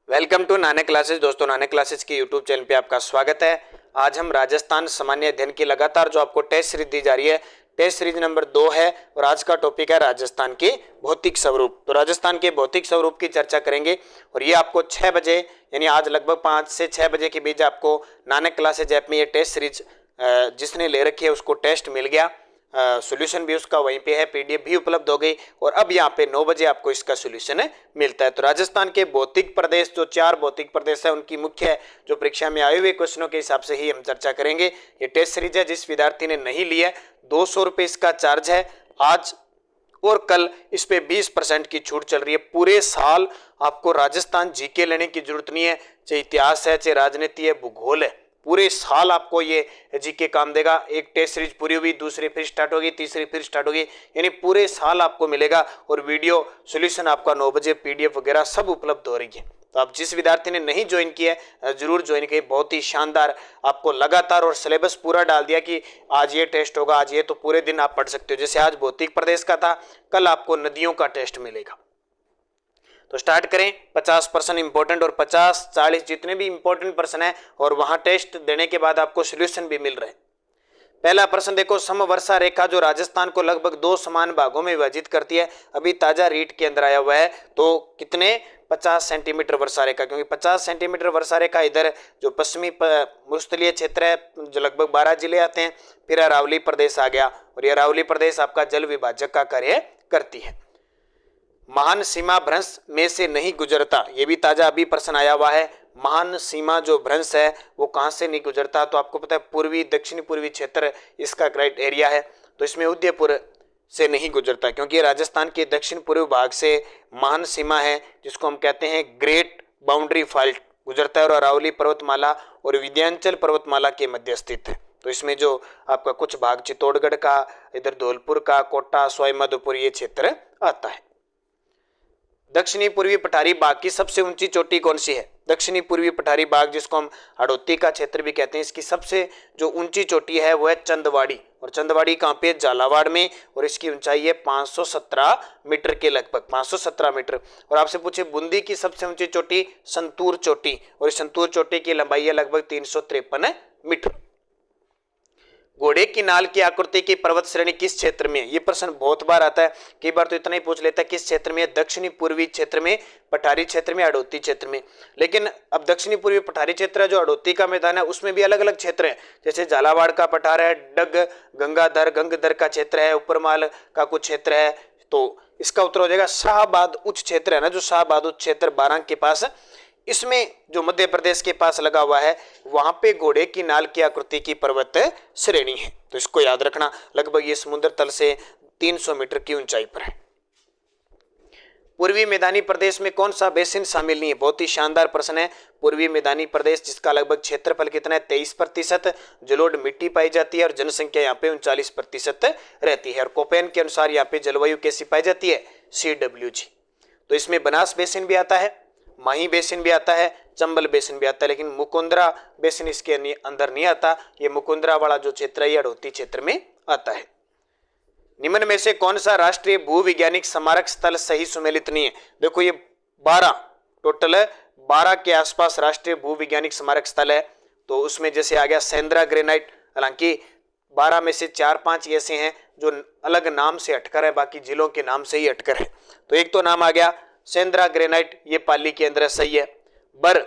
Welcome to Nanak classes. दोस्तों, Nanak classes के YouTube channel पे आपका स्वागत है। आज हम राजस्थान सामान्य अध्ययन की लगातार जो आपको टेस्ट सीरीज दी जा रही है, टेस्ट सीरीज नंबर 2 है और आज का टॉपिक है राजस्थान के भौतिक स्वरूप। तो राजस्थान के भौतिक स्वरूप की चर्चा करेंगे और ये आपको 6 बजे यानी आज लगभग 5 से 6 बजे के बीच आपको नानक क्लासेज ऐप में ये टेस्ट सीरीज जिसने ले रखी है उसको टेस्ट मिल गया। सॉल्यूशन भी उसका वहीं पे है, पीडीएफ भी उपलब्ध हो गई और अब यहाँ पे 9 बजे आपको इसका सॉल्यूशन मिलता है। तो राजस्थान के भौतिक प्रदेश, जो 4 भौतिक प्रदेश है, उनकी मुख्य जो परीक्षा में आए हुए क्वेश्चनों के हिसाब से ही हम चर्चा करेंगे। ये टेस्ट सीरीज है, जिस विद्यार्थी ने नहीं लिया 200 रुपये इसका चार्ज है। आज और कल इस पे 20% की छूट चल रही है। पूरे साल आपको राजस्थान जीके लेने की जरूरत नहीं है, चाहे इतिहास है, चाहे राजनीति है, भूगोल है, पूरे साल आपको ये जीके काम देगा। एक टेस्ट सीरीज पूरी हुई, दूसरी फिर स्टार्ट होगी, तीसरी फिर स्टार्ट होगी, यानी पूरे साल आपको मिलेगा। और वीडियो सॉल्यूशन आपका 9 बजे पीडीएफ वगैरह सब उपलब्ध हो रही है। तो आप जिस विद्यार्थी ने नहीं ज्वाइन किया है जरूर ज्वाइन करिए। बहुत ही शानदार आपको लगातार और सिलेबस पूरा डाल दिया कि आज ये टेस्ट होगा, आज ये, तो पूरे दिन आप पढ़ सकते हो। जैसे आज भौतिक प्रदेश का था, कल आपको नदियों का टेस्ट मिलेगा। तो स्टार्ट करें। 50% इंपॉर्टेंट और 50-40 जितने भी इंपॉर्टेंट प्रश्न है और वहां टेस्ट देने के बाद आपको सॉल्यूशन भी मिल रहे हैं। पहला प्रश्न देखो, समवर्षा रेखा जो राजस्थान को लगभग 2 समान भागों में विभाजित करती है, अभी ताजा रीट के अंदर आया हुआ है। तो कितने 50 सेंटीमीटर वर्षा रेखा, क्योंकि 50 सेंटीमीटर वर्षा रेखा इधर जो पश्चिमी भूस्थलीय क्षेत्र है जो लगभग 12 जिले आते हैं, फिर अरावली प्रदेश आ गया और ये अरावली प्रदेश आपका जल विभाजक का कार्य करती है। महान सीमा भ्रंश में से नहीं गुजरता, ये भी ताजा अभी प्रश्न आया हुआ है। महान सीमा जो भ्रंश है वो कहां से नहीं गुजरता, तो आपको पता है पूर्वी दक्षिणी पूर्वी क्षेत्र इसका क्राइटेरिया है। तो इसमें उदयपुर से नहीं गुजरता क्योंकि राजस्थान के दक्षिण पूर्व भाग से महान सीमा है जिसको हम कहते हैं ग्रेट बाउंड्री फॉल्ट गुजरता है और अरावली पर्वतमाला और विंध्याचल पर्वतमाला के मध्य स्थित है। तो इसमें जो आपका कुछ भाग चित्तौड़गढ़ का, इधर धौलपुर का, कोटा, सवाई माधोपुर ये क्षेत्र आता है। दक्षिणी पूर्वी पठारी बाग की सबसे ऊंची चोटी कौन सी है? दक्षिणी पूर्वी पठारी बाग जिसको हम हाड़ौती का क्षेत्र भी कहते हैं, इसकी सबसे जो ऊंची चोटी है वो है चंदवाड़ी। और चंदवाड़ी कहाँ पे? झालावाड़ में, और इसकी ऊंचाई है 517 मीटर के लगभग, 517 मीटर। और आपसे पूछे बूंदी की सबसे ऊंची चोटी, संतूर चोटी, और संतूर चोटी की लंबाई है लगभग 353 मीटर। घोड़े की नाल की आकृति की पर्वत श्रेणी किस क्षेत्र में है? ये प्रश्न बहुत बार आता है, कई बार तो इतना ही पूछ लेता है किस क्षेत्र में है, दक्षिणी पूर्वी क्षेत्र में, पठारी क्षेत्र में, हाड़ौती क्षेत्र में। लेकिन अब दक्षिणी पूर्वी पठारी क्षेत्र है जो हाड़ौती का मैदान है, उसमें भी अलग अलग क्षेत्र है। जैसे झालावाड़ का पठार है, डग गंगाधर का क्षेत्र है, उपरमाल का कुछ क्षेत्र है। तो इसका उत्तर हो जाएगा शाहबाद उच्च क्षेत्र है ना, जो शाहबाद उच्च क्षेत्र बारां के पास, इसमें जो मध्य प्रदेश के पास लगा हुआ है, वहां पे घोड़े की नाल की आकृति की पर्वत श्रेणी है। तो इसको याद रखना, लगभग ये समुद्र तल से 300 मीटर की ऊंचाई पर है। पूर्वी मैदानी प्रदेश में कौन सा बेसिन शामिल नहीं है? बहुत ही शानदार प्रश्न है। पूर्वी मैदानी प्रदेश जिसका लगभग क्षेत्रफल कितना है? 23%, जलोढ़ मिट्टी पाई जाती है और जनसंख्या यहाँ पे 39% रहती है। और कोपेन के अनुसार यहाँ पे जलवायु कैसी पाई जाती है? CWG। तो इसमें बनास बेसिन भी आता है, माही बेसिन भी आता है, चंबल बेसिन भी आता है, लेकिन मुकुंदरा बेसिन इसके अंदर नहीं आता। ये मुकुंदरा वाला जो क्षेत्र है हाड़ौती क्षेत्र में आता है। निम्न में से कौन सा राष्ट्रीय भूवैज्ञानिक स्मारक स्थल सही सुमेलित नहीं है? देखो ये 12 टोटल 12 के आसपास राष्ट्रीय भूवैज्ञानिक स्मारक स्थल है। तो उसमें जैसे आ गया सेंद्रा ग्रेनाइट, हालांकि 12 में से 4-5 ऐसे हैं जो अलग नाम से हटकर है, बाकी जिलों के नाम से ही हटकर है। तो एक तो नाम आ गया सेंद्रा ग्रेनाइट, ये पाली के अंदर सही है। बर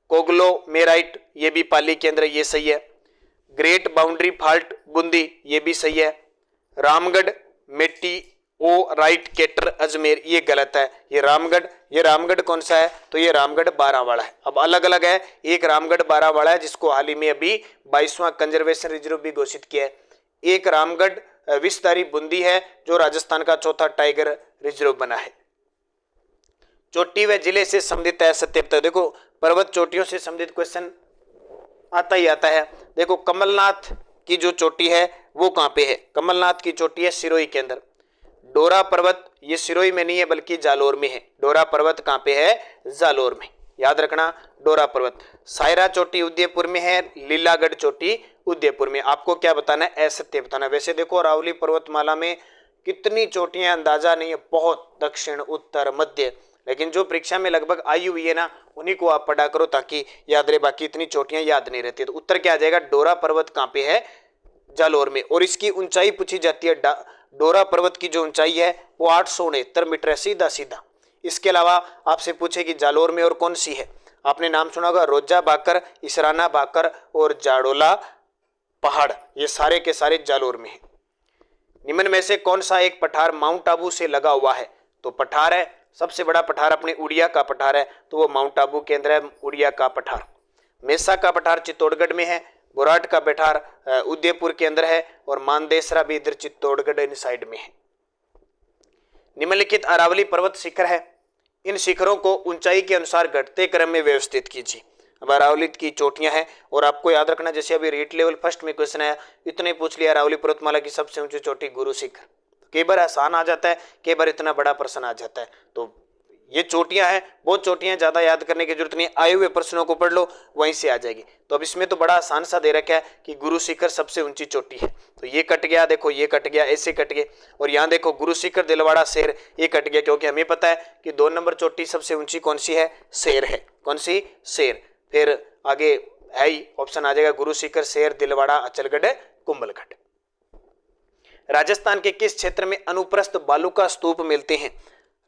कोग्लोमेराइट, ये भी पाली के अंदर, ये सही है। ग्रेट बाउंड्री फॉल्ट बूंदी, ये भी सही है। रामगढ़ मेटिओराइट केटर अजमेर, ये गलत है। ये रामगढ़ कौन सा है? तो ये रामगढ़ बारावाड़ा है। अब अलग अलग है, एक रामगढ़ बारावाड़ा है जिसको हाल ही में अभी 22वां कंजर्वेशन रिजर्व भी घोषित किया है। एक रामगढ़ विषधारी बूंदी है जो राजस्थान का चौथा टाइगर रिजर्व बना है। चोटी व जिले से संबंधित है सत्य। देखो पर्वत चोटियों से संबंधित क्वेश्चन आता ही आता है। देखो कमलनाथ की जो चोटी है वो कहाँ पे है? कमलनाथ की चोटी है सिरोही के अंदर। डोरा पर्वत ये सिरोही में नहीं है बल्कि जालोर में है। डोरा पर्वत कहाँ पे है? जालोर में, याद रखना डोरा पर्वत। सायरा चोटी उदयपुर में है, लीलागढ़ चोटी उदयपुर में। आपको क्या बताना है? असत्य बताना। वैसे देखो अरावली पर्वतमाला में कितनी चोटियां अंदाजा नहीं है, बहुत, दक्षिण, उत्तर, मध्य, लेकिन जो परीक्षा में लगभग आई हुई है ना, उन्हीं को आप पढ़ा करो ताकि याद रहे, बाकी इतनी चोटियां याद नहीं रहती। तो उत्तर क्या आ जाएगा, डोरा पर्वत कहाँ पे है, जालोर में। और इसकी ऊंचाई पूछी जाती है, डोरा पर्वत की जो ऊंचाई है वो 869 मीटर है, सीधा सीधा। इसके अलावा आपसे पूछे कि जालोर में और कौन सी है, आपने नाम सुना होगा रोजा बाकर, इसराना बाकर और जाडोला पहाड़, ये सारे के सारे जालोर में है। निम्न में से कौन सा एक पठार माउंट आबू से लगा हुआ है, तो पठार है सबसे बड़ा पठार अपने उड़िया का पठार है, तो वो माउंट आबू के अंदर है, उड़िया का पठार। मेसा का पठार चित्तौड़गढ़ में है, बोराट का पठार उदयपुर के अंदर है, और मानदेसरा भी इधर चित्तौड़गढ़ इन साइड में है। निम्नलिखित अरावली पर्वत शिखर है, इन शिखरों को ऊंचाई के अनुसार घटते क्रम में व्यवस्थित कीजिए। अब अरावली की चोटियां हैं, और आपको याद रखना, जैसे अभी रीट लेवल फर्स्ट में क्वेश्चन आया, इतने पूछ लिया अरावली पर्वतमाला की सबसे ऊंची चोटी गुरु शिखर। कई बार आसान आ जाता है, कई बार इतना बड़ा प्रश्न आ जाता है। तो ये चोटियां हैं, बहुत चोटियां, ज्यादा याद करने की जरूरत नहीं, आए हुए प्रश्नों को पढ़ लो, वहीं से आ जाएगी। तो अब इसमें तो बड़ा आसान सा दे रखा है कि गुरु शिखर सबसे ऊंची चोटी है, तो ये कट गया, देखो ये कट गया, ऐसे कट गए। और यहाँ देखो गुरु शिखर दिलवाड़ा शेर, ये कट गया, क्योंकि हमें पता है कि 2 नंबर चोटी सबसे ऊंची कौन सी है, शेर है। कौन सी, शेर। फिर आगे है ही ऑप्शन आ जाएगा गुरु शिखर, शेर, दिलवाड़ा, अचलगढ़, कुंभलगढ़। राजस्थान के किस क्षेत्र में अनुप्रस्थ बालू का स्तूप मिलते हैं,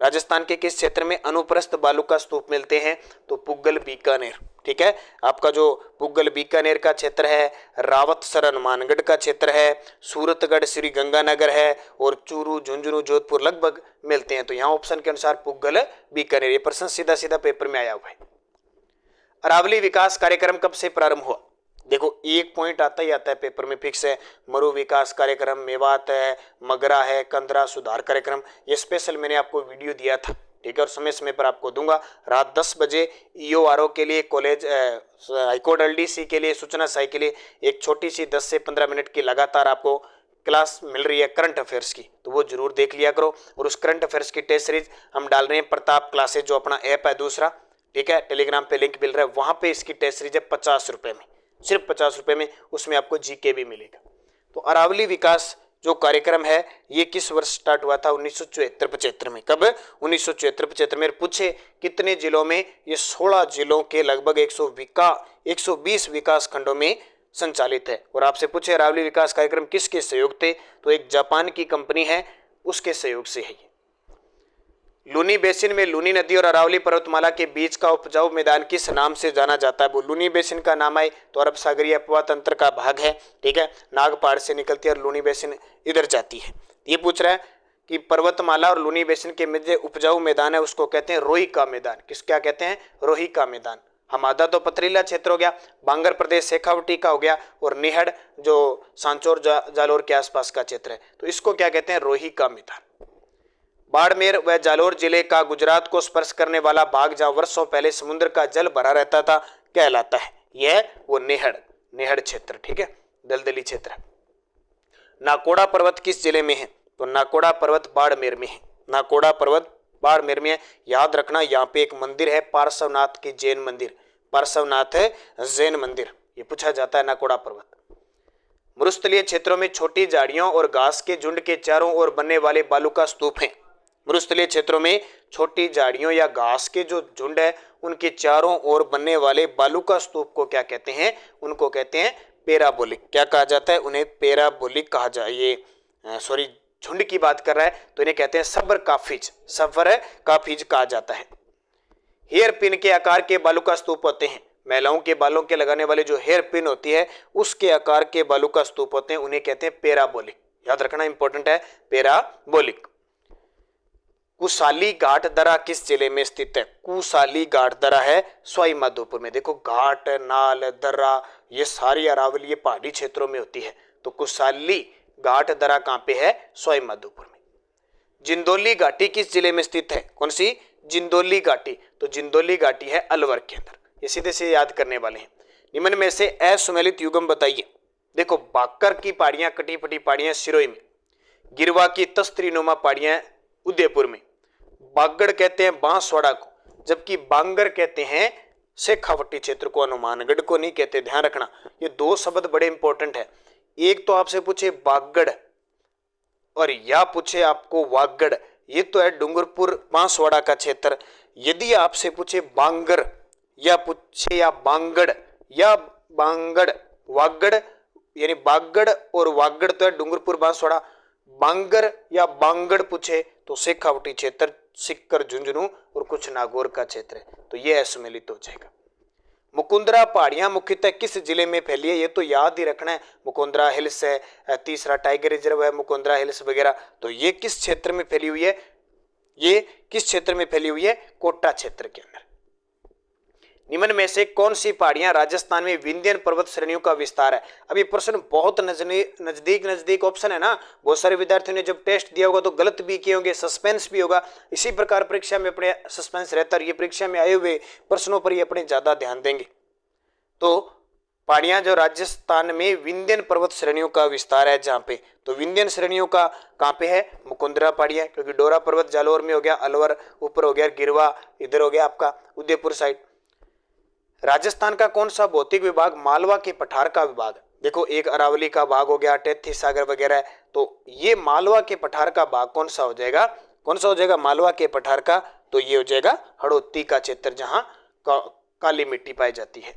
राजस्थान के किस क्षेत्र में अनुप्रस्थ बालू का स्तूप मिलते हैं, तो पुग्गल बीकानेर। ठीक है, आपका जो पुग्गल बीकानेर का क्षेत्र है, रावतसर हनुमानगढ़ का क्षेत्र है, सूरतगढ़ श्री गंगानगर है, और चूरू, झुंझुनू, जोधपुर लगभग मिलते हैं। तो यहाँ ऑप्शन के अनुसार पुग्गल बीकानेर। ये प्रश्न सीधा सीधा पेपर में आया हुआ है। अरावली विकास कार्यक्रम कब से प्रारंभ हुआ, देखो एक पॉइंट आता ही आता है पेपर में फिक्स है, मरु विकास कार्यक्रम, मेवात है, मगरा है, कंदरा सुधार कार्यक्रम, ये स्पेशल मैंने आपको वीडियो दिया था। ठीक है, और समय समय पर आपको दूंगा। रात 10 बजे ईओआरओ के लिए, कॉलेज हाईकोर्ट एलडीसी के लिए, सूचना सहायक के लिए एक छोटी सी 10 से 15 मिनट की लगातार आपको क्लास मिल रही है करंट अफेयर्स की, तो वो जरूर देख लिया करो। और उस करंट अफेयर्स की टेस्ट सीरीज हम डाल रहे हैं प्रताप क्लासेज, जो अपना ऐप है दूसरा, ठीक है, टेलीग्राम पे लिंक मिल रहा है, वहां पे इसकी टेस्ट सीरीज है 50 रुपए में, सिर्फ 50 रुपए में, उसमें आपको जीके भी मिलेगा। तो अरावली विकास जो कार्यक्रम है ये किस वर्ष स्टार्ट हुआ था, 1974-75 में। कब, 1974-75 में। पूछे कितने जिलों में, ये 16 जिलों के लगभग 120 विकास खंडों में संचालित है। और आपसे पूछे अरावली विकास कार्यक्रम किसके सहयोग थे, तो एक जापान की कंपनी है उसके सहयोग से है। लूनी बेसिन में लूनी नदी और अरावली पर्वतमाला के बीच का उपजाऊ मैदान किस नाम से जाना जाता है, वो लूनी बेसिन का नाम है तो अरब सागरीय अपवा तंत्र का भाग है। ठीक है, नागपाड़ से निकलती है और लूनी बेसिन इधर जाती है। ये पूछ रहा है कि पर्वतमाला और लूनी बेसिन के मध्य उपजाऊ मैदान है, उसको कहते हैं रोही का मैदान। किस, क्या कहते हैं, रोही का मैदान। हमादा तो पथरीला क्षेत्र हो गया, बांगर प्रदेश शेखावटी का हो गया, और निहड़ जो सांचौर जालोर के आसपास का क्षेत्र है, तो इसको क्या कहते हैं, रोही का मैदान। बाड़मेर व जालोर जिले का गुजरात को स्पर्श करने वाला भाग जहां वर्षों पहले समुद्र का जल भरा रहता था कहलाता है, यह वो नेहड़ क्षेत्र। ठीक है, दलदली क्षेत्र। नाकोड़ा पर्वत किस जिले में है, तो नाकोड़ा पर्वत बाड़मेर में है। नाकोड़ा पर्वत बाड़मेर में है। याद रखना यहाँ पे एक मंदिर है पार्श्वनाथ की जैन मंदिर, पार्श्वनाथ है जैन मंदिर, ये पूछा जाता है नाकोड़ा पर्वत। मरुस्थलीय क्षेत्रों में छोटी झाड़ियों और घास के झुंड के चारों ओर बनने वाले बालू का स्तूप है। मरुस्थलीय क्षेत्रों में छोटी झाड़ियों या घास के जो झुंड है उनके चारों ओर बनने वाले बालू का स्तूप को क्या कहते हैं, उनको कहते हैं पैराबोलिक। क्या कहा जाता है, उन्हें पैराबोलिक कहा जाए। ये सॉरी झुंड की बात कर रहा है तो इन्हें कहते हैं सबर काफिज कहा जाता है। हेयर पिन के आकार के बालू का स्तूप होते हैं। महिलाओं के बालों के लगाने वाले जो हेयर पिन होती है उसके आकार के बालू का स्तूप होते हैं, उन्हें कहते हैं पैराबोलिक। याद रखना इंपॉर्टेंट है, पैराबोलिक। कुसाली घाट दरा किस जिले में स्थित है, कुसाली घाट दरा है सवाई माधोपुर में। देखो घाट, नाल, दर्रा ये सारी अरावली पहाड़ी क्षेत्रों में होती है, तो कुसाली घाट दरा कहां पे है, सवाई माधोपुर में। जिंदोली घाटी किस जिले में स्थित है, कौन सी, जिंदोली घाटी, तो जिंदोली घाटी है अलवर के अंदर। ये सीधे से याद करने वाले हैं। निम्न में से असुमेलित युगम बताइए। देखो बाकर की पहाड़ियां, कटी फटी पहाड़ियां सिरोही में, गिरवा की तस्त्रीनुमा पहाड़ियां उदयपुर में, बागड़ कहते हैं बांसवाड़ा को, जबकि बांगर कहते हैं शेखावटी क्षेत्र को, हनुमानगढ़ को नहीं कहते, ध्यान रखना। ये 2 शब्द बड़े इंपॉर्टेंट है। एक तो आपसे पूछे बागड़ और या पूछे आपको वागड़, ये तो है डूंगरपुर बांसवाड़ा का क्षेत्र, यदि आपसे पूछे बांगर या पूछे या बांगड़ या बांगड़ वागड़, यानी बागड़ और वागड़ तो है डूंगरपुर बांसवाड़ा, बांगर या बांगड़ पूछे तो शेखावटी क्षेत्र, सिक्कर झुंझुनू और कुछ नागौर का क्षेत्र है, तो ये असुमेलित हो जाएगा। मुकुंदरा पहाड़ियां मुख्यतः किस जिले में फैली है, ये तो याद ही रखना है। मुकुंदरा हिल्स है, तीसरा टाइगर रिजर्व है मुकुंदरा हिल्स वगैरह, तो ये किस क्षेत्र में फैली हुई है, ये किस क्षेत्र में फैली हुई है, कोटा क्षेत्र के अंदर। निम्न में से कौन सी पहाड़ियां राजस्थान में विंध्यन पर्वत श्रेणियों का विस्तार है। अब ये प्रश्न बहुत नजदीक ऑप्शन है ना, बहुत सारे विद्यार्थियों ने जब टेस्ट दिया होगा तो गलत भी किए होंगे, सस्पेंस भी होगा। इसी प्रकार परीक्षा में अपने सस्पेंस रहता है, ये परीक्षा में आए हुए प्रश्नों पर ही अपने ज्यादा ध्यान देंगे। तो पहाड़ियां जो राजस्थान में विंध्यन पर्वत श्रेणियों का विस्तार है जहां पे, तो विंध्यन श्रेणियों का कहां पे है, मुकुंदरा पहाड़ियां, क्योंकि डोरा पर्वत जालौर में हो गया, अलवर ऊपर हो गया, गिरवा इधर हो गया आपका उदयपुर साइड। राजस्थान का कौन सा भौतिक विभाग मालवा के पठार का विभाग, देखो एक अरावली का भाग हो गया, टेथी सागर वगैरह, तो ये मालवा के पठार का भाग कौन सा हो जाएगा, कौन सा हो जाएगा मालवा के पठार का, तो ये हो जाएगा हड़ौती का क्षेत्र जहां काली मिट्टी पाई जाती है।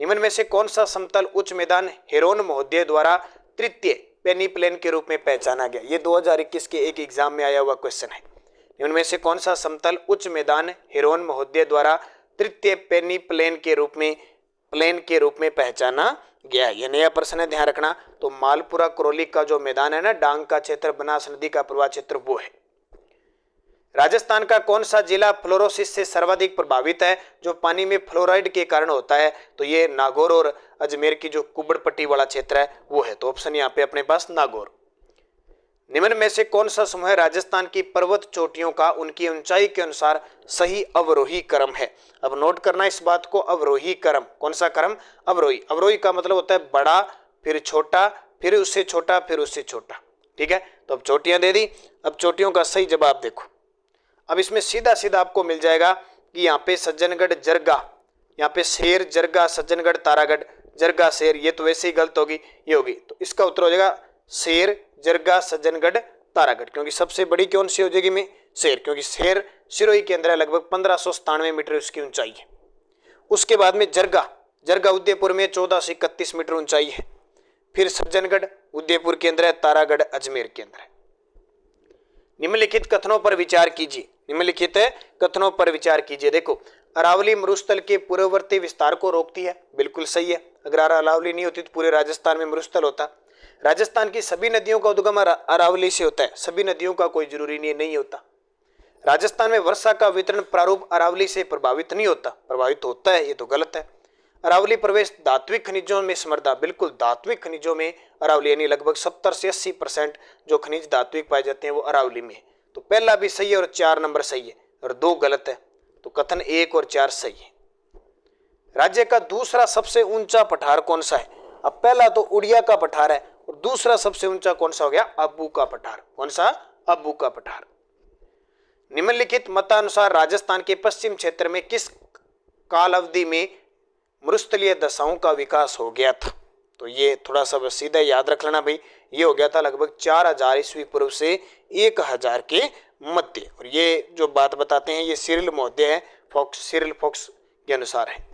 निम्न में से कौन सा समतल उच्च मैदान हेरोन महोदय द्वारा तृतीय पेनीप्लेन के रूप में पहचाना गया, ये 2021 के एक एग्जाम में आया हुआ क्वेश्चन है। निम्न में से कौन सा समतल उच्च मैदान हेरोन महोदय द्वारा तृतीय पेनीप्लेन के रूप में पहचाना गया, यह नया प्रश्न है, ध्यान रखना। तो मालपुरा करौली का जो मैदान है ना, डांग का क्षेत्र, बनास नदी का प्रवाह क्षेत्र, वो है। राजस्थान का कौन सा जिला फ्लोरोसिस से सर्वाधिक प्रभावित है, जो पानी में फ्लोराइड के कारण होता है, तो ये नागौर और अजमेर की जो कुबड़पट्टी वाला क्षेत्र है वो है, तो ऑप्शन यहाँ पे अपने पास नागौर। निम्न में से कौन सा समूह राजस्थान की पर्वत चोटियों का उनकी ऊंचाई के अनुसार सही अवरोही क्रम है। अब नोट करना इस बात को, अवरोही क्रम, कौन सा क्रम, अवरोही। अवरोही का मतलब होता है बड़ा, फिर छोटा, फिर उससे छोटा, फिर उससे छोटा, ठीक है। तो अब चोटियां दे दी, अब चोटियों का सही जवाब देखो। अब इसमें सीधा सीधा आपको मिल जाएगा कि यहाँ पे सज्जनगढ़ जरगा, यहाँ पे शेर जरगा सज्जनगढ़ तारागढ़ जरगा शेर, ये तो वैसे ही गलत होगी, ये होगी, तो इसका उत्तर हो जाएगा शेर जरगा सज्जनगढ़ तारागढ़, क्योंकि सबसे बड़ी कौन सी हो जाएगी में शेर, क्योंकि शेर सिरोही के अंदर है, लगभग 1597 मीटर उसकी ऊंचाई है। उसके बाद में जरगा, जरगा उदयपुर में 1431 मीटर ऊंचाई है। फिर सज्जनगढ़ उदयपुर के अंदर है, तारागढ़ अजमेर के अंदर है। निम्नलिखित कथनों पर विचार कीजिए, निम्नलिखित कथनों पर विचार कीजिए। देखो, अरावली मरुस्थल के पूर्ववर्ती विस्तार को रोकती है, बिल्कुल सही है। अगर अरावली नहीं होती तो पूरे राजस्थान में मरुस्थल होता। राजस्थान की सभी नदियों का उद्गम अरावली से होता है, सभी नदियों का कोई जरूरी नहीं होता। राजस्थान में वर्षा का वितरण प्रारूप अरावली से प्रभावित नहीं होता, प्रभावित होता है, ये तो गलत है। अरावली प्रवेश धात्विक खनिजों में समृद्ध, बिल्कुल धात्विक खनिजों में अरावली, यानी लगभग 70 से 80% जो खनिज धात्विक पाए जाते हैं वो अरावली में है। तो पहला भी सही है और 4 नंबर सही है और 2 गलत है, तो कथन 1 और 4 सही है। राज्य का दूसरा सबसे ऊंचा पठार कौन सा है। अब पहला तो उड़िया का पठार है और दूसरा सबसे ऊंचा कौन सा हो गया, अब्बू का पठार। कौन सा, अब्बू का पठार। निम्नलिखित मतानुसार राजस्थान के पश्चिम क्षेत्र में किस काल अवधि में मरुस्थलीय दशाओं का विकास हो गया था। तो ये थोड़ा सा सीधा याद रख लेना भाई, ये हो गया था लगभग 4000 ईस्वी पूर्व से 1000 के मध्य। और ये जो बात बताते हैं ये सिरिल महोदय है, सिरिल फॉक्स के अनुसार है।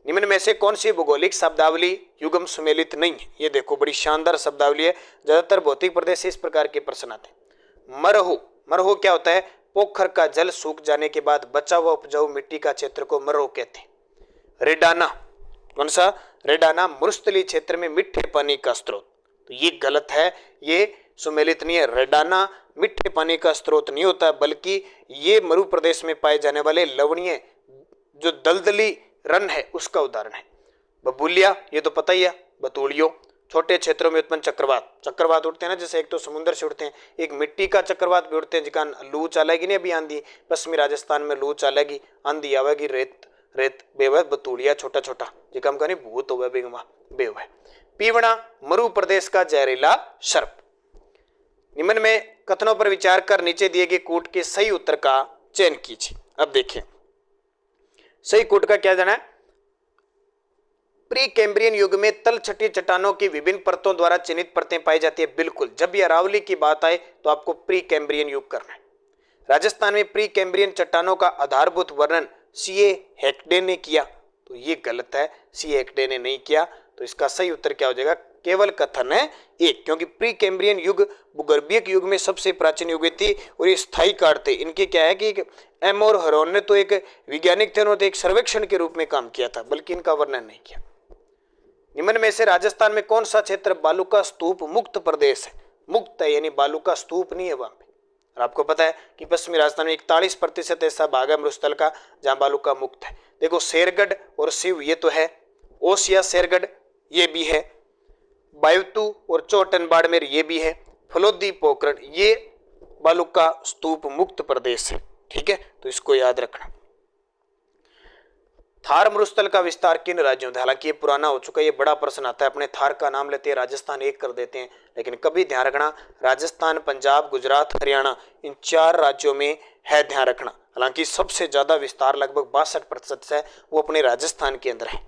निम्न में से कौन सी भौगोलिक शब्दावली युगम सुमेलित नहीं है। ये देखो बड़ी शानदार शब्दावली है, ज्यादातर भौतिक प्रदेश से इस प्रकार के प्रश्न आते हैं। मरहू, मरहू क्या होता है, पोखर का जल सूख जाने के बाद बचा हुआ उपजाऊ मिट्टी का क्षेत्र को मरहू कहते हैं। रेडाना, कौन सा, रेडाना मरुस्थलीय क्षेत्र में मीठे पानी का स्रोत, तो ये गलत है, ये सुमेलित नहीं है। रेडाना मीठे पानी का स्रोत नहीं होता, बल्कि ये मरु प्रदेश में पाए जाने वाले लवणीय जो दलदली रन है उसका उदाहरण है। बबूलिया, ये तो पता ही है, बतूड़ियों, छोटे क्षेत्रों में उत्पन्न चक्रवात, चक्रवात उठते हैं ना, जैसे एक तो समुद्र से उठते हैं, एक मिट्टी का चक्रवात भी उठते हैं, जिका लू चलेगी नहीं अभी आंधी, पश्चिमी राजस्थान में लू चलेगी, आंधी आवेगी, रेत रेत बेव, बतूड़िया छोटा छोटा जिका हम कहने भूत हो बेगमा बेव है। पीवड़ा मरु प्रदेश का जहरीला सर्प। निम्न में कथनों पर विचार कर नीचे दिए गए कूट के सही उत्तर का चयन कीजिए। अब देखिए सही कूट का क्या जाना है, प्री कैम्ब्रियन युग में तल छठी चट्टानों की विभिन्न परतों द्वारा चिन्हित परतें पाई जाती है। बिल्कुल, जब भी अरावली की बात आए तो आपको प्री कैम्ब्रियन युग करना है। राजस्थान में प्री कैम्ब्रियन चट्टानों का आधारभूत वर्णन सीए हेक्डे ने किया, तो ये गलत है, सीए हेक्डे ने नहीं किया। तो इसका सही उत्तर क्या हो जाएगा, केवल कथन है एक, क्योंकि प्री कैम्ब्रियन युग भूगर्भीय युग में सबसे प्राचीन युग थी और ये स्थायी काल थे। इनके क्या है कि एम और हरोन ने तो एक वैज्ञानिक थे, उन्होंने एक सर्वेक्षण के रूप में काम किया था, बल्कि इनका वर्णन नहीं किया। निम्न में से राजस्थान में कौन सा क्षेत्र बालू का स्तूप मुक्त प्रदेश है? मुक्त है यानी बालू का स्तूप नहीं है वहां पे। और आपको पता है कि पश्चिमी राजस्थान में 41% ऐसा भाग है मरुस्थल का जहां बालू का मुक्त है। देखो शेरगढ़ और शिव ये तो है, ओसिया शेरगढ़ ये भी है, बायुतु और चोटन बाड़मेर ये भी है, फलोदी पोखरण ये बालू का स्तूप मुक्त प्रदेश है। ठीक है, तो इसको याद रखना। थार मरुस्थल का विस्तार किन राज्यों में? हालांकि ये पुराना हो चुका है, ये बड़ा प्रश्न आता है, अपने थार का नाम लेते हैं, राजस्थान एक कर देते हैं, लेकिन कभी ध्यान रखना राजस्थान, पंजाब, गुजरात, हरियाणा इन 4 राज्यों में है, ध्यान रखना। हालांकि सबसे ज्यादा विस्तार लगभग 62% है वो अपने राजस्थान के अंदर है,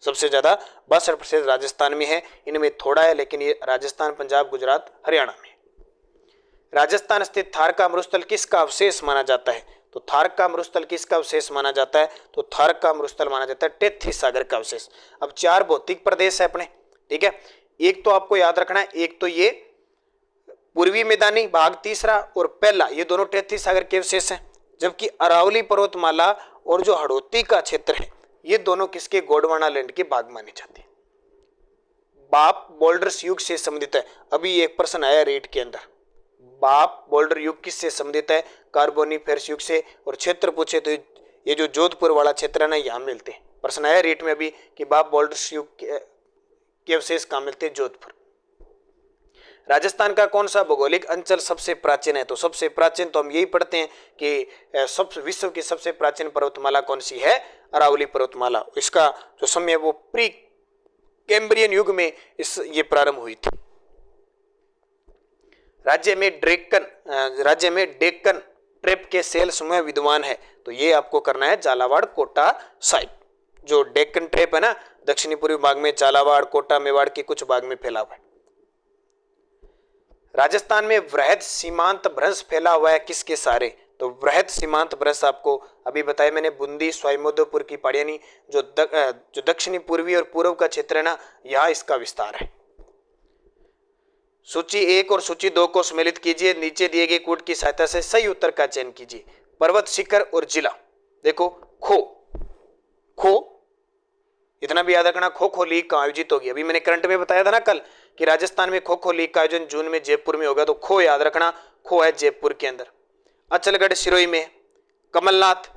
सबसे ज्यादा 62% राजस्थान में है, इनमें थोड़ा है लेकिन ये राजस्थान, पंजाब, गुजरात, हरियाणा में। राजस्थान स्थित थार का मरुस्थल किसका अवशेष माना जाता है? तो थार का मरुस्थल किसका अवशेष माना जाता है? तो थार का मरुस्थल माना जाता है टेथी सागर का अवशेष। अब 4 भौतिक प्रदेश है अपने, ठीक है, एक तो आपको याद रखना है, एक तो ये पूर्वी मैदानी भाग तीसरा और पहला, ये दोनों टेथी सागर के अवशेष हैं, जबकि अरावली पर्वतमाला और जो हड़ौती का क्षेत्र है ये दोनों किसके? गोंडवाना लैंड के भाग माने जाते हैं। बाप बोल्डर्स युग से संबंधित है, अभी एक प्रश्न आया रेट के अंदर, बाप बोल्डर युग किससे संबंधित है? कार्बोनिफेरस युग से। और क्षेत्र पूछे तो ये जो जोधपुर वाला क्षेत्र है ना यहाँ मिलते हैं, प्रश्न आया रेट में अभी कि बाप बोल्डर्स युग के अवशेष कहाँ मिलते हैं? जोधपुर। राजस्थान का कौन सा भौगोलिक अंचल सबसे प्राचीन है? तो सबसे प्राचीन तो हम यही पढ़ते हैं कि विश्व की सबसे प्राचीन पर्वतमाला कौन सी है? अरावली पर्वतमाला। इसका जो समय है वो प्री कैम्ब्रियन युग में ये प्रारंभ हुई थी। राज्य में डेक्कन ट्रेप के सेल समूह विद्वान है, तो ये आपको करना है झालावाड़, कोटा साइड। जो डेक्कन ट्रेप है ना, दक्षिणी पूर्वी भाग में झालावाड़, कोटा, मेवाड़ के कुछ भाग में फैला हुआ है। राजस्थान में वृहद सीमांत भ्रंश फैला हुआ है किसके सारे? तो वृहद सीमांत भ्रंश आपको अभी बताया मैंने, बूंदी, स्वाइमोदपुर की पहाड़ियां, जो दक्षिणी पूर्वी और पूर्व का क्षेत्र है ना, यहाँ इसका विस्तार है। सूची 1 और सूची 2 को सम्मिलित कीजिए, नीचे दिए गए कोड की सहायता से सही उत्तर का चयन कीजिए। पर्वत शिखर और जिला, देखो खो इतना भी याद रखना, खो खो लीग का आयोजित होगी। अभी मैंने करंट में बताया था ना कल कि राजस्थान में खो खो लीग का आयोजन जून में जयपुर में होगा, तो खो याद रखना, खो है जयपुर के अंदर, अचलगढ़ सिरोही में, कमलनाथ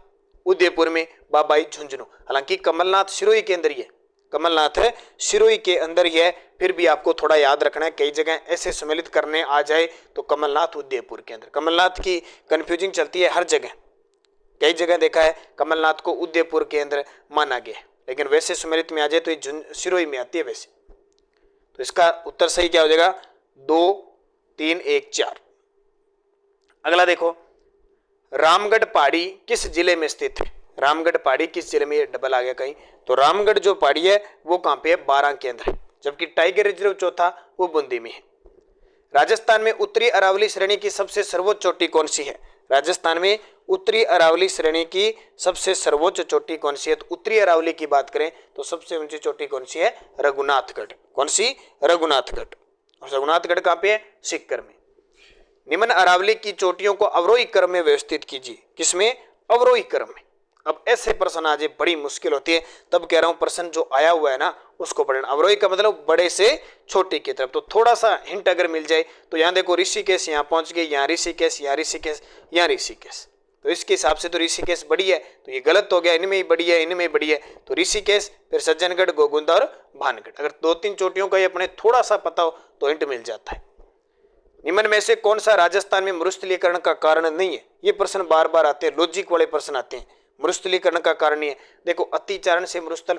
उदयपुर में, बाबाई झुंझुनू। हालांकि कमलनाथ सिरोही के अंदर ही है, कमलनाथ है सिरोही के अंदर ही है, फिर भी आपको थोड़ा याद रखना है, कई जगह ऐसे सम्मिलित करने आ जाए तो कमलनाथ उदयपुर के अंदर, कमलनाथ की कंफ्यूजिंग चलती है हर जगह, कई जगह देखा है कमलनाथ को उदयपुर के अंदर माना गया है, लेकिन वैसे सम्मिलित में आ जाए तो ये सिरोही में आती है वैसे। तो इसका उत्तर सही क्या हो जाएगा? 2, 3, 1, 4। अगला देखो, रामगढ़ पहाड़ी किस जिले में स्थित है? रामगढ़ पहाड़ी किस जिले में? ये डबल आ गया कहीं, तो रामगढ़ जो पहाड़ी है वो कहां पे है? बारां के अंदर है, जबकि टाइगर रिजर्व चौथा वो बूंदी में है। राजस्थान में उत्तरी अरावली श्रेणी की सबसे सर्वोच्च चोटी कौन सी है? राजस्थान में उत्तरी अरावली श्रेणी की सबसे सर्वोच्च चोटी कौन सी है? तो उत्तरी अरावली की बात करें तो सबसे ऊंची चोटी कौन सी है? रघुनाथगढ़। कौन सी? रघुनाथगढ़। और रघुनाथगढ़ कहां पे है? सीकर में। निम्न अरावली की चोटियों को अवरोही क्रम में व्यवस्थित कीजिए। किसमें? अवरोही क्रम में। अब ऐसे प्रश्न आज बड़ी मुश्किल होती है, तब कह रहा हूं प्रश्न जो आया हुआ है ना उसको पढ़ना। अवरोही का मतलब बड़े से छोटे की तरफ, तो थोड़ा सा हिंट अगर मिल जाए तो यहाँ देखो ऋषिकेश यहाँ पहुंच गए, यहाँ ऋषिकेश, यहाँ ऋषिकेश, यहाँ ऋषिकेश, तो इसके हिसाब से तो ऋषिकेश बड़ी है, तो ये गलत हो गया, इनमें ही बड़ी है, इनमें बड़ी है, तो ऋषिकेश, फिर सज्जनगढ़, गोगुंदा और भानगढ़। अगर 2-3 चोटियों का ये अपने थोड़ा सा पता हो तो हिंट मिल जाता है। निम्न में से कौन सा राजस्थान में मरुस्थलीकरण का कारण नहीं है? ये प्रश्न बार बार आते हैं, लॉजिक वाले प्रश्न आते हैं। मरुस्थलीकरण का कारण नहीं है, देखो अतिचारण से मरुस्थल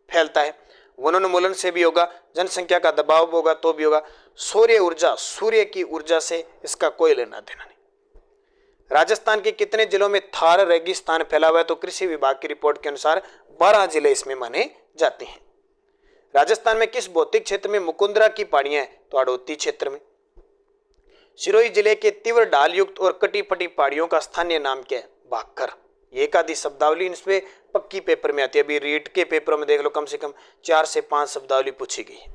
फैलता है, वनोन्मूलन से भी होगा, जनसंख्या का दबाव होगा तो भी होगा, सूर्य ऊर्जा, सूर्य की ऊर्जा से इसका कोई लेना देना नहीं। राजस्थान के कितने जिलों में थार रेगिस्तान फैला हुआ है? तो कृषि विभाग की रिपोर्ट के अनुसार 12 जिले इसमें माने जाते हैं। राजस्थान में किस भौतिक क्षेत्र में मुकुंदरा की पहाड़ियां हैं? तो हड़ौती क्षेत्र में। सिरोही जिले के तीव्र ढाल युक्त और कटी फटी पहाड़ियों का स्थानीय नाम क्या है? भाखर। ये एक आधी शब्दावली इसमें पक्की पेपर में आती है। अभी रीट के पेपरों में देख लो कम से कम 4 से 5 शब्दावली पूछी गई है।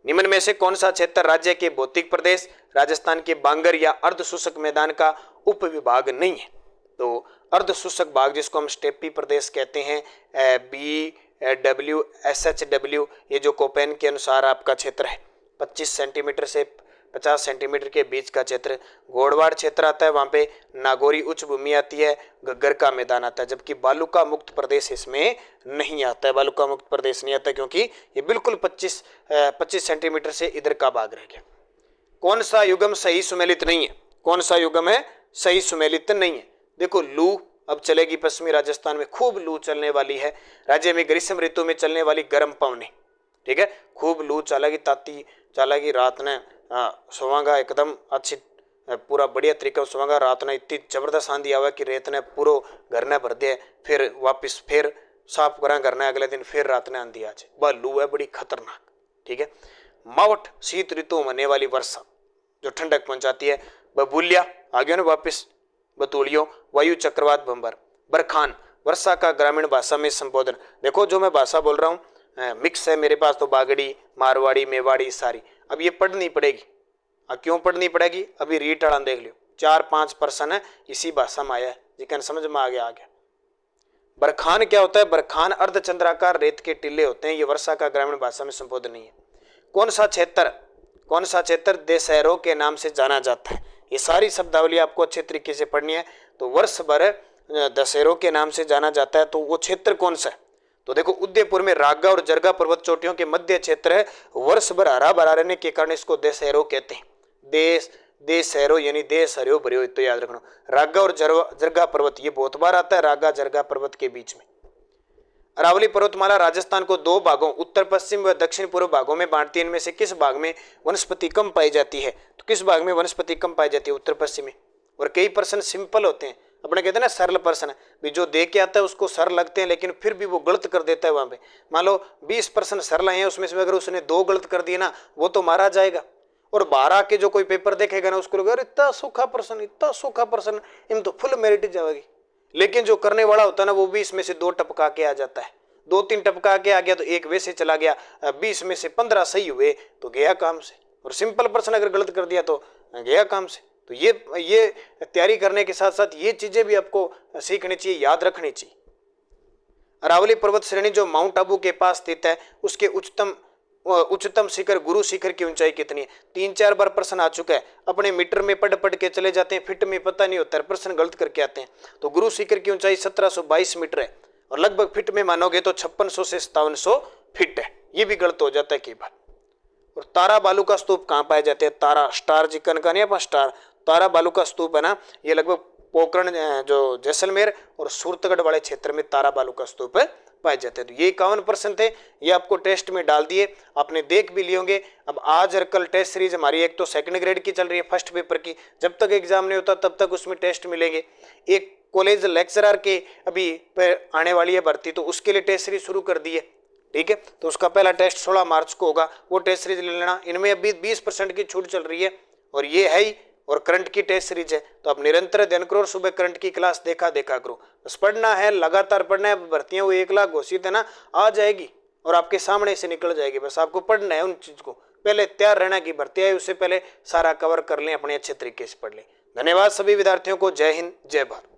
निम्न में से कौन सा क्षेत्र राज्य के भौतिक प्रदेश राजस्थान के बांगर या अर्ध शुष्क मैदान का उप विभाग नहीं है? तो अर्ध शुष्क भाग जिसको हम स्टेपी प्रदेश कहते हैं, BWSHW, ये जो कोपेन के अनुसार आपका क्षेत्र है 25 सेंटीमीटर से 50 सेंटीमीटर के बीच का क्षेत्र। घोड़वाड़ क्षेत्र आता है, वहां पे नागौरी उच्च भूमि आती है, घग्गर का मैदान आता है, जबकि बालूका मुक्त प्रदेश इसमें नहीं आता है। बालूका मुक्त प्रदेश नहीं आता क्योंकि ये बिल्कुल 25 सेंटीमीटर से इधर का भाग रह गया। कौन सा युगम सही सुमेलित नहीं है? कौन सा युगम है सही सुमेलित नहीं है? देखो, लू अब चलेगी पश्चिमी राजस्थान में, खूब लू चलने वाली है। राज्य में ग्रीष्म ऋतु में चलने वाली गर्म पवनी, ठीक है, खूब लू चलेगी, ताती चलेगी। रात ने सोवांगा एकदम अच्छी पूरा बढ़िया तरीका सोवांगा। रात ने इतनी जबरदस्त आंधी आवे कि रेत ने पूरा घर ने भर दिया, फिर वापिस फिर साफ करा करना, अगले दिन फिर रात ने आंधी आ जाए। वह लू है बड़ी खतरनाक, ठीक है। मावट शीत ऋतु में होने वाली वर्षा जो ठंडक पहुंचाती है। बबूलिया आ गया ना वापिस। बतूलियो वायु चक्रवात बम्बर। बरखान वर्षा का ग्रामीण भाषा में संबोधन। देखो जो मैं भाषा बोल रहा हूँ मिक्स है मेरे पास, तो बागड़ी, मारवाड़ी, मेवाड़ी सारी। अब ये पढ़नी पड़ेगी। अब क्यों पढ़नी पड़ेगी? अभी रीट अड़ान देख लियो, 4-5 पर्सन है इसी भाषा में आया है, जिकन समझ में आ गया। बरखान क्या होता है? बरखान अर्धचंद्राकार रेत के टिल्ले होते हैं। ये वर्षा का ग्रामीण भाषा में संबोधन नहीं है। कौन सा क्षेत्र देशहरों के नाम से जाना जाता है? ये सारी शब्दावली आपको अच्छे तरीके से पढ़नी है। तो वर्ष भर दशहरों के नाम से जाना जाता है, तो वो क्षेत्र कौन सा है? तो देखो, उदयपुर में रागा और जरगा पर्वत चोटियों के मध्य क्षेत्र है। वर्ष भर हरा भरा रहने के कारण इसको देशहरों कहते हैं। देशहरों यानी देश हरियो भरियो, तो याद रखना। रागा और जरगा पर्वत ये बहुत बार आता है, रागा जरगा पर्वत के बीच में। अरावली पर्वतमाला राजस्थान को 2 भागों उत्तर पश्चिम व दक्षिण पूर्व भागों में बांटती है। इनमें से किस भाग में वनस्पति कम पाई जाती है? तो किस भाग में वनस्पति कम पाई जाती है? उत्तर पश्चिम में। और कई प्रश्न सिंपल होते हैं, अपने कहते हैं ना सरल प्रश्न है, भी जो दे के आता है उसको सरल लगते हैं, लेकिन फिर भी वो गलत कर देता है। वहां पे मान लो 20 प्रश्न सरल हैं, उसमें से अगर उसने 2 गलत कर दिए ना, वो तो मारा जाएगा। और 12 के जो कोई पेपर देखेगा ना, उसको लगेगा इतना सूखा प्रश्न, इन तो फुल मेरिट जाएगी। लेकिन जो करने वाला होता है ना, वो 20 में से 2 टपका के आ जाता है, 2-3 टपका के आ गया तो 1 वैसे चला गया, 20 में से 15 सही हुए तो गया काम से। और सिंपल प्रश्न अगर गलत कर दिया तो गया काम से। तो ये तैयारी करने के साथ साथ ये चीजें भी आपको सीखनी चाहिए, याद रखनी चाहिए। अरावली पर्वत श्रेणी जो माउंट आबू के पास स्थित है, उसके उच्चतम शिखर गुरु शिखर की ऊंचाई कितनी है? 3-4 बार प्रश्न आ चुका है। अपने मीटर में पढ़ के चले जाते हैं, फिट में पता नहीं होता है, प्रश्न गलत करके आते हैं। तो गुरु शिखर की ऊंचाई 1722 मीटर है, और लगभग फिट में मानोगे तो 5600 से 5700 फिट है। ये भी गलत हो जाता है कई बार। और तारा बालू का स्तूप कहाँ पाए जाते हैं? तारा स्टार जिकन का नहीं, स्टार तारा बालू का स्तूप है ना, ये लगभग पोखरण जो जैसलमेर और सूरतगढ़ वाले क्षेत्र में तारा बालू का स्तूप पाए जाते हैं। तो ये 51 प्रश्न थे, ये आपको टेस्ट में डाल दिए, आपने देख भी लिए होंगे। अब आज और कल टेस्ट सीरीज हमारी एक तो 2nd ग्रेड की चल रही है, फर्स्ट पेपर की, जब तक एग्जाम नहीं होता तब तक उसमें टेस्ट मिलेंगे। एक कॉलेज लेक्चरर के अभी आने वाली है भर्ती, तो उसके लिए टेस्ट सीरीज शुरू कर दी है, ठीक है। तो उसका पहला टेस्ट 16 मार्च को होगा, वो टेस्ट सीरीज ले लेना। इनमें अभी 20% की छूट चल रही है, और ये है ही, और करंट की टेस्ट सीरीज है। तो आप निरंतर अध्ययन करो, सुबह करंट की क्लास देखा करो, बस पढ़ना है, लगातार पढ़ना है। भर्तियां वो 1 लाख घोषित है ना, आ जाएगी और आपके सामने से निकल जाएगी। बस आपको पढ़ना है उन चीज को, पहले तैयार रहना की भर्ती है, उससे पहले सारा कवर कर लें, अपने अच्छे तरीके से पढ़ लें। धन्यवाद सभी विद्यार्थियों को। जय हिंद, जय भारत।